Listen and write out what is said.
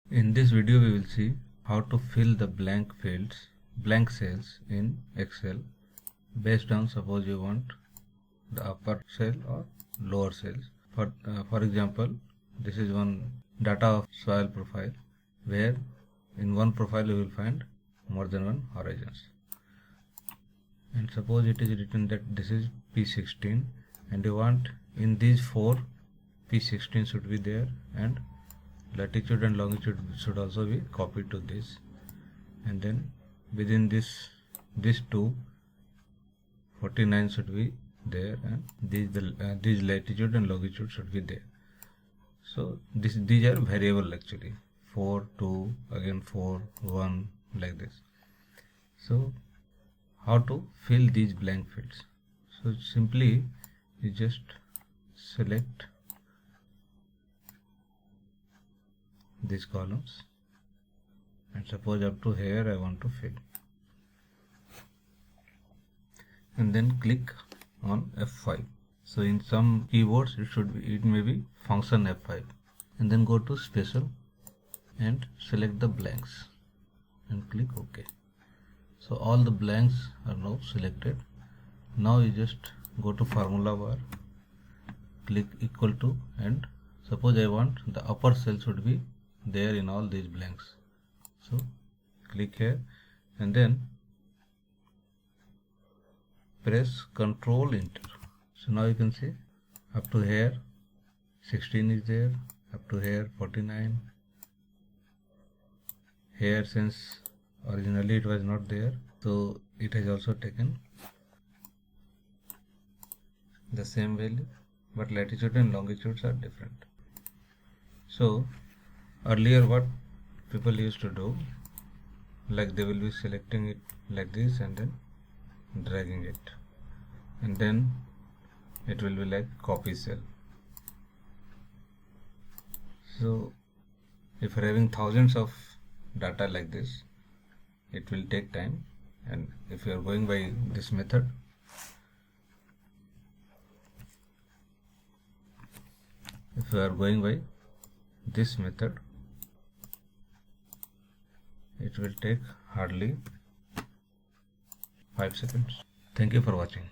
In this video we will see how to fill the blank fields, blank cells in Excel based on suppose you want the upper cell or lower cells. For example, this is one data of soil profile where in one profile you will find more than one horizons. And suppose it is written that this is P16 and you want in these four P16 should be there and latitude and longitude should also be copied to this, and then within this two 49 should be there and these latitude and longitude should be there. So these are variable actually, 4 2 again 4 1 like this. So how to fill these blank fields? So simply you just select these columns and suppose up to here I want to fill, and then click on F5. So in some keyboards it may be function F5, and then go to special and select the blanks and click OK. So all the blanks are now selected. Now you just go to formula bar, click equal to, and suppose I want the upper cell should be there in all these blanks. So click here and then press Ctrl Enter. So now you can see up to here 16 is there, up to here 49. Here since originally it was not there, so it has also taken the same value, but latitude and longitudes are different. So earlier what people used to do, like they will be selecting it like this and then dragging it, and then it will be like copy cell. So if you're having thousands of data like this, it will take time, and if you are going by this method, it will take hardly 5 seconds. Thank you for watching.